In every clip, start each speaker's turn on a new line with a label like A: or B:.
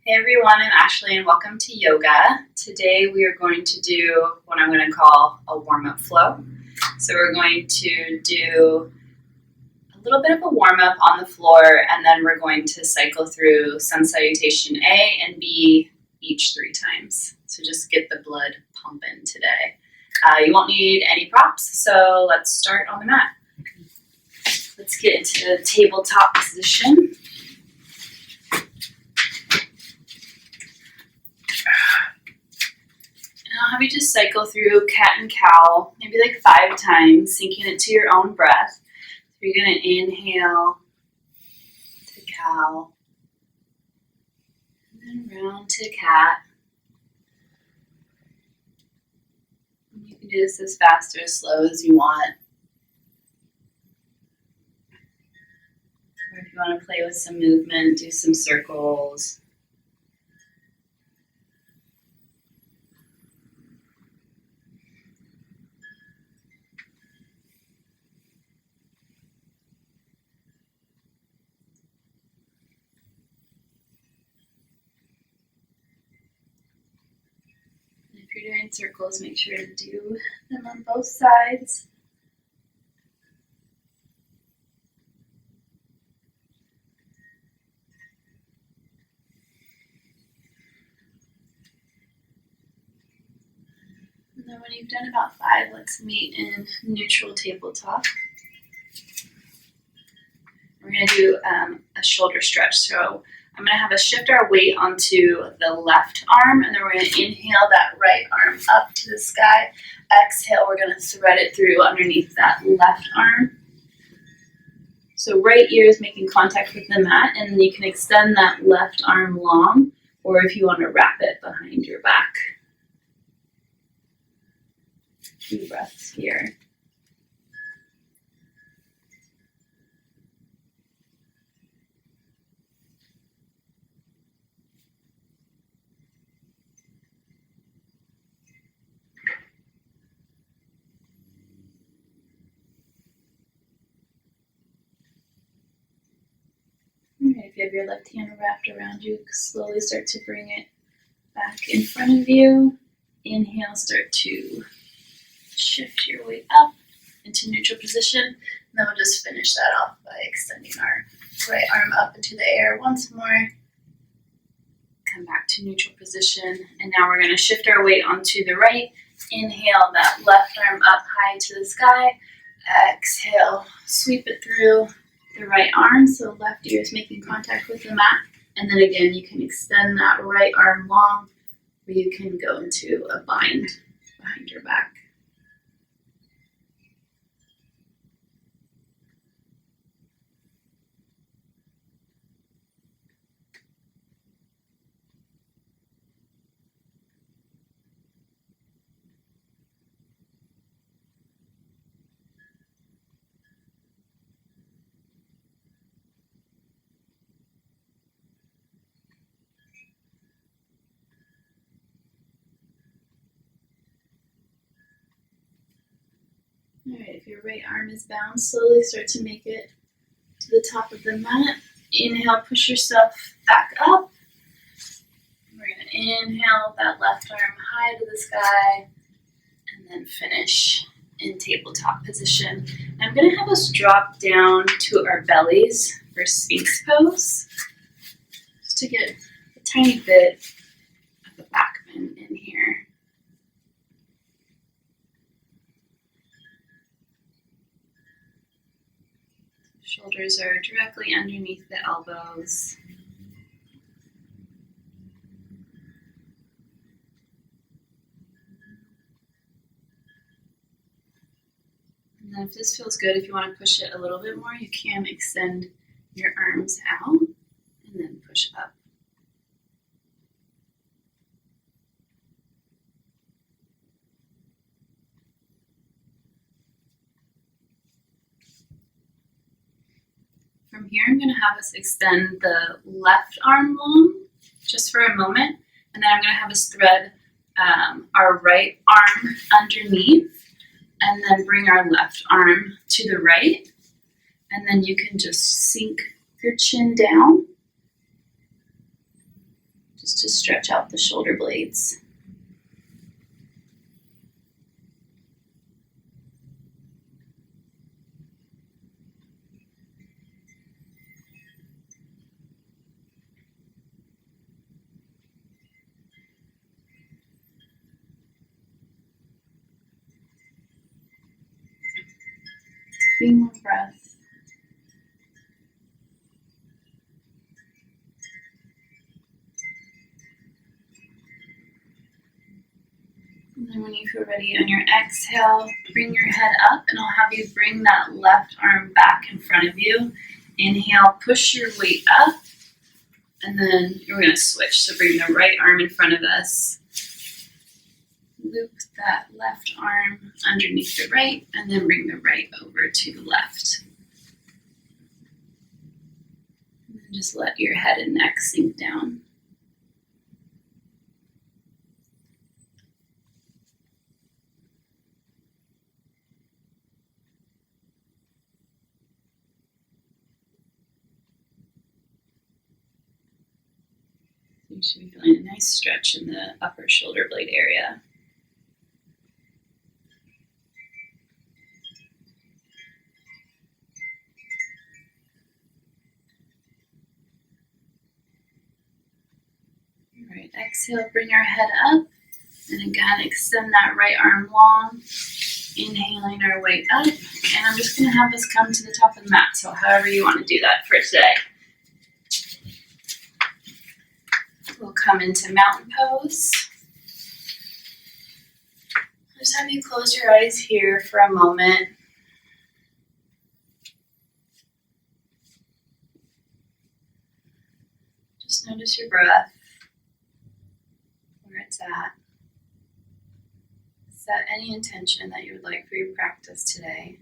A: Hey everyone, I'm Ashley and welcome to yoga. Today we are going to do what I'm going to call a warm-up flow. So we're going to do a little bit of a warm-up on the floor and then we're going to cycle through sun salutation A and B each 3 times. So just get the blood pumping today. You won't need any props, so let's start on the mat. Let's get into the tabletop position. I'll have you just cycle through cat and cow, maybe like 5 times, sinking it to your own breath. So you're going to inhale to cow, and then round to cat. And you can do this as fast or as slow as you want. Or if you want to play with some movement, do some circles. If you're doing circles, make sure to do them on both sides. And then when you've done about 5, let's meet in neutral tabletop. We're going to do a shoulder stretch. So I'm going to have us shift our weight onto the left arm, and then we're going to inhale that right arm up to the sky. Exhale, we're going to thread it through underneath that left arm. So right ear is making contact with the mat, and then you can extend that left arm long, or if you want to wrap it behind your back. 2 breaths here. If you have your left hand wrapped around you, slowly start to bring it back in front of you. Inhale, start to shift your weight up into neutral position. And then we'll just finish that off by extending our right arm up into the air once more. Come back to neutral position. And now we're going to shift our weight onto the right. Inhale that left arm up high to the sky. Exhale, sweep it through the right arm, so left ear is making contact with the mat. And then again, you can extend that right arm long, or you can go into a bind behind your back. All right, if your right arm is bound, slowly start to make it to the top of the mat. Inhale, push yourself back up. We're going to inhale that left arm high to the sky, and then finish in tabletop position. I'm going to have us drop down to our bellies for Sphinx pose, just to get a tiny bit of a back bend in here. Shoulders are directly underneath the elbows. And then if this feels good, if you want to push it a little bit more, you can extend your arms out and then push up. From here, I'm going to have us extend the left arm long just for a moment, and then I'm going to have us thread our right arm underneath, and then bring our left arm to the right, and then you can just sink your chin down. just to stretch out the shoulder blades. Few more breaths. And then when you feel ready on your exhale, bring your head up, and I'll have you bring that left arm back in front of you. Inhale, push your weight up, and then we're going to switch. So bring the right arm in front of us. Loop that left arm underneath the right, and then bring the right over to the left. And then just let your head and neck sink down. You should be feeling a nice stretch in the upper shoulder blade area. All right, exhale, bring our head up, and again, extend that right arm long, inhaling our way up, and I'm just going to have us come to the top of the mat, so however you want to do that for today. We'll come into mountain pose. Just have you close your eyes here for a moment. Just notice your breath, where it's at. Set any intention that you would like for your practice today.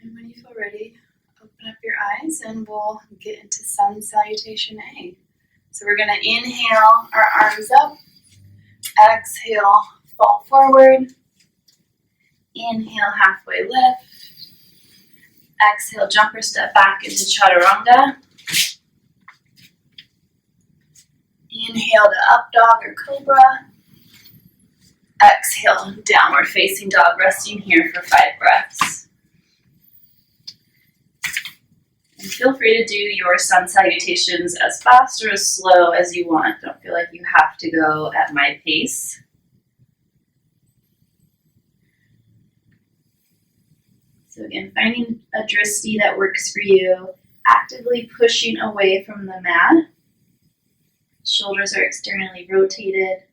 A: And when you feel ready, open up your eyes and we'll get into Sun Salutation A. So we're going to inhale our arms up, exhale, fall forward, inhale, halfway lift, exhale, jumper step back into Chaturanga, inhale to up dog or cobra, exhale, downward facing dog, resting here for 5 breaths. And feel free to do your sun salutations as fast or as slow as you want. Don't feel like you have to go at my pace. So again, finding a drishti that works for you, actively pushing away from the mat. Shoulders are externally rotated.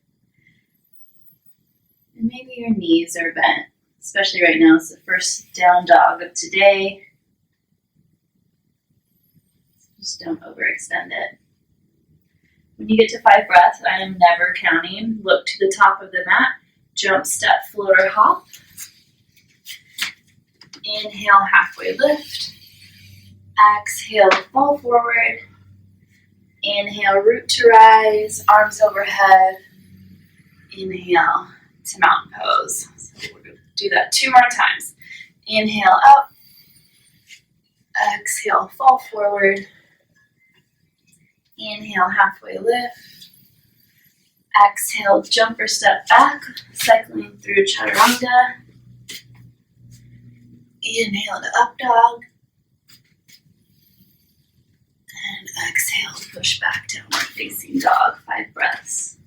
A: And maybe your knees are bent, especially right now. It's the first down dog of today. Just don't overextend it. When you get to 5 breaths, I am never counting. Look to the top of the mat. Jump, step, floater, hop. Inhale, halfway lift. Exhale, fall forward. Inhale, root to rise, arms overhead. Inhale to mountain pose. So we're going to do that 2 more times. Inhale up. Exhale, fall forward. Inhale, halfway lift. Exhale, jumper step back, cycling through Chaturanga. Inhale to up dog. And exhale, push back, downward facing dog, 5 breaths.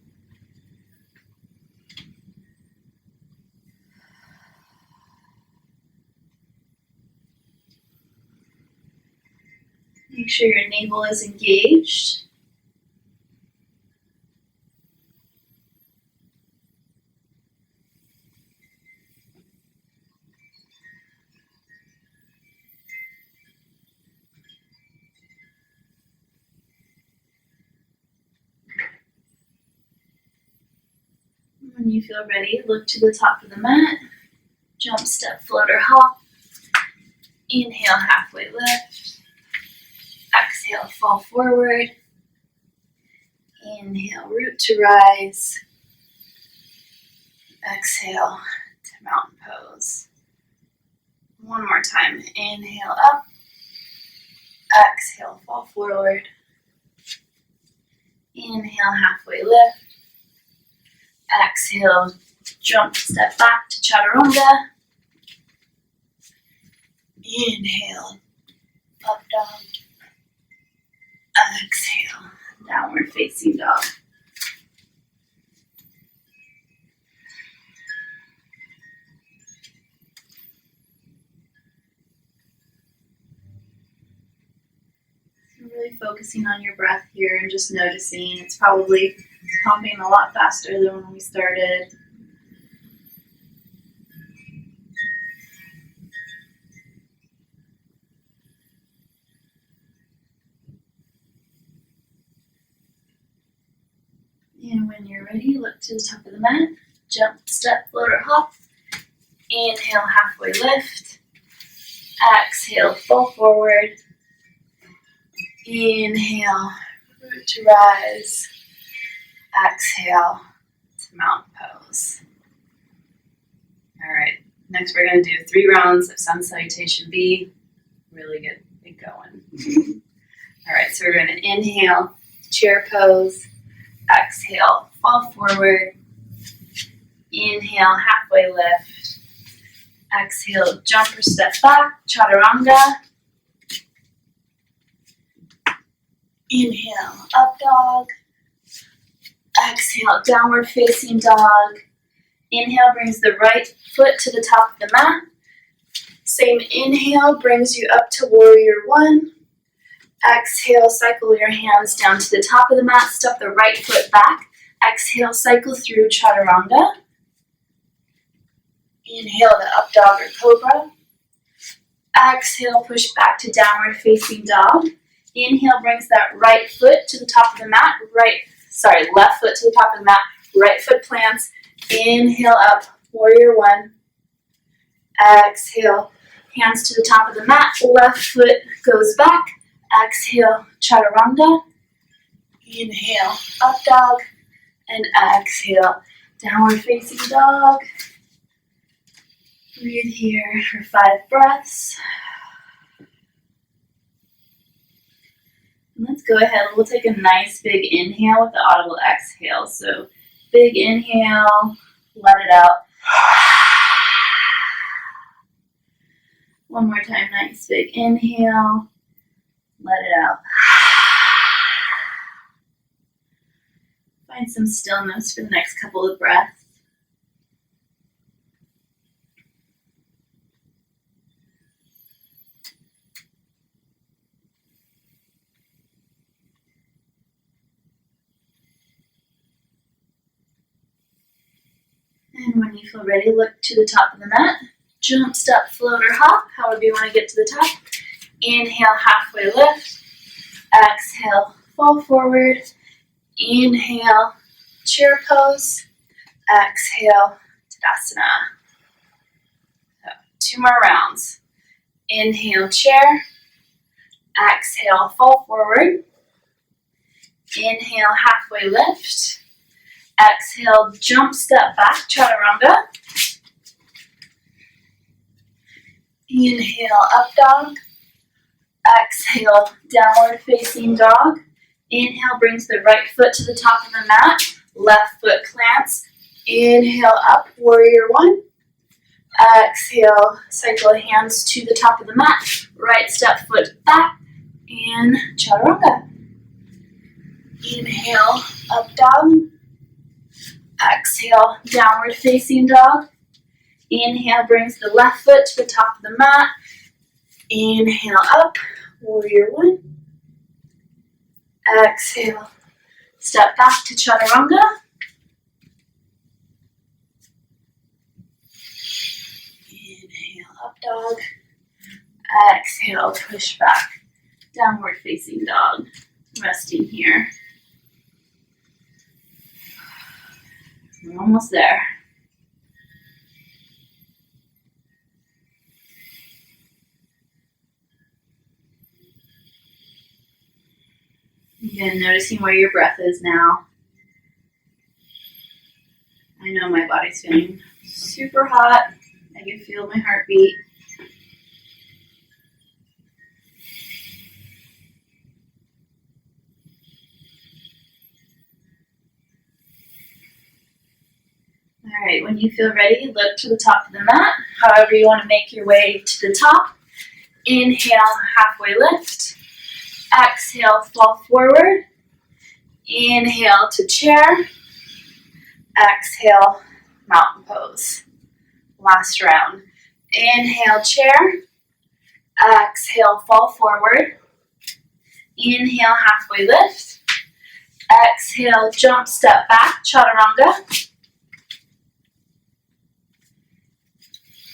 A: Make sure your navel is engaged. When you feel ready, look to the top of the mat. Jump, step, floater, hop. Inhale, halfway lift. Exhale, fall forward. Inhale, root to rise. Exhale to mountain pose. One more time. Inhale up. Exhale, fall forward. Inhale, halfway lift. Exhale, jump, step back to chaturanga. Inhale, up dog. Exhale, downward facing dog. So really focusing on your breath here and just noticing it's probably pumping a lot faster than when we started. And when you're ready, look to the top of the mat. Jump, step, float, or hop. Inhale, halfway lift. Exhale, fall forward. Inhale, root to rise. Exhale to mountain pose. All right, next we're going to do 3 rounds of sun salutation B. Really get it going. All right, so we're going to inhale, chair pose. Exhale, fall forward. Inhale, halfway lift. Exhale, jump or step back, chaturanga. Inhale, up dog. Exhale, downward facing dog. Inhale brings the right foot to the top of the mat. Same inhale brings you up to warrior 1. Exhale, cycle your hands down to the top of the mat, step the right foot back. Exhale, cycle through chaturanga. Inhale to up dog or cobra. Exhale, push back to downward facing dog. Inhale brings that right foot to the top of the mat, left foot to the top of the mat, right foot plants. Inhale up, warrior 1. Exhale, hands to the top of the mat, left foot goes back. Exhale, chaturanga. Inhale, up dog. And exhale, downward facing dog. Breathe here for 5 breaths. And let's go ahead, we'll take a nice big inhale with the audible exhale. So big inhale, let it out. One more time, nice big inhale, let it out. Find some stillness for the next couple of breaths. And when you feel ready, look to the top of the mat. Jump, step, float, or hop, however you want to get to the top. Inhale, halfway lift. Exhale, fall forward. Inhale, chair pose. Exhale, Tadasana. So, 2 more rounds. Inhale, chair. Exhale, fall forward. Inhale, halfway lift. Exhale, jump, step back, chaturanga. Inhale, up dog. Exhale, downward facing dog. Inhale brings the right foot to the top of the mat. Left foot plants. Inhale up, warrior 1. Exhale, cycle hands to the top of the mat. Right step foot back. And chaturanga. Inhale, up dog. Exhale, downward facing dog. Inhale brings the left foot to the top of the mat. Inhale up, warrior 1. Exhale, step back to chaturanga. Inhale, up dog. Exhale, push back, downward facing dog. Resting here. We're almost there. Again, noticing where your breath is now. I know my body's feeling super hot. I can feel my heartbeat. Alright, when you feel ready, look to the top of the mat, however you want to make your way to the top. Inhale, halfway lift. Exhale, fall forward. Inhale to chair. Exhale, mountain pose. Last round. Inhale, chair. Exhale, fall forward. Inhale, halfway lift. Exhale, jump, step back, chaturanga.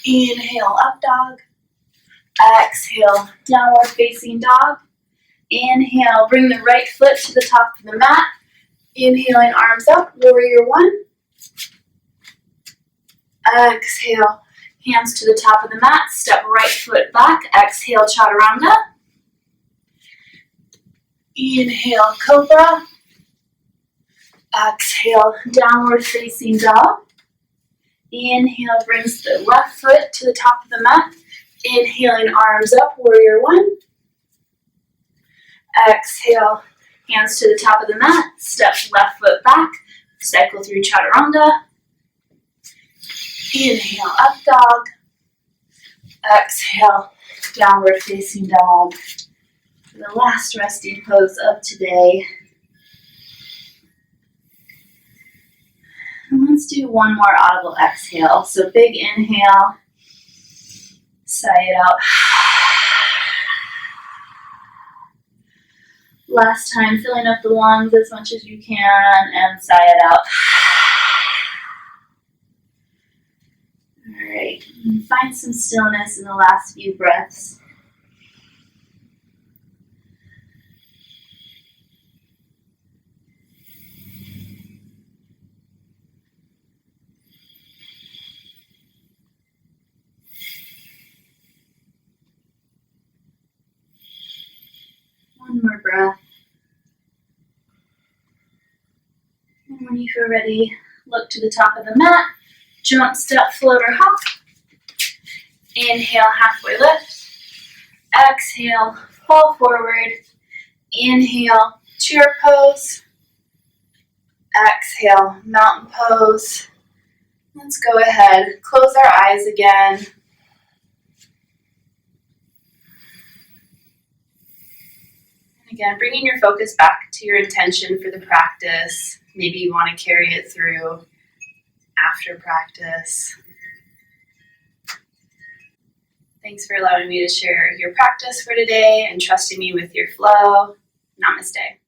A: Inhale, up dog. Exhale, downward facing dog. Inhale, bring the right foot to the top of the mat. Inhaling, arms up, warrior one. Exhale, hands to the top of the mat, step right foot back. Exhale, chaturanga. Inhale, cobra. Exhale, downward facing dog. Inhale, brings the left foot to the top of the mat. Inhaling, arms up, warrior one. Exhale, hands to the top of the mat, step left foot back, cycle through chaturanga. Inhale, up dog. Exhale, downward facing dog. The last resting pose of today. And let's do one more audible exhale. So big inhale, sigh it out. Last time, filling up the lungs as much as you can and sigh it out. All right, find some stillness in the last few breaths. One more breath. And when you feel ready, look to the top of the mat. Jump, step, float, or hop. Inhale, halfway lift. Exhale, fall forward. Inhale, chair pose. Exhale, mountain pose. Let's go ahead, close our eyes again. Again, bringing your focus back to your intention for the practice. Maybe you want to carry it through after practice. Thanks for allowing me to share your practice for today and trusting me with your flow. Namaste.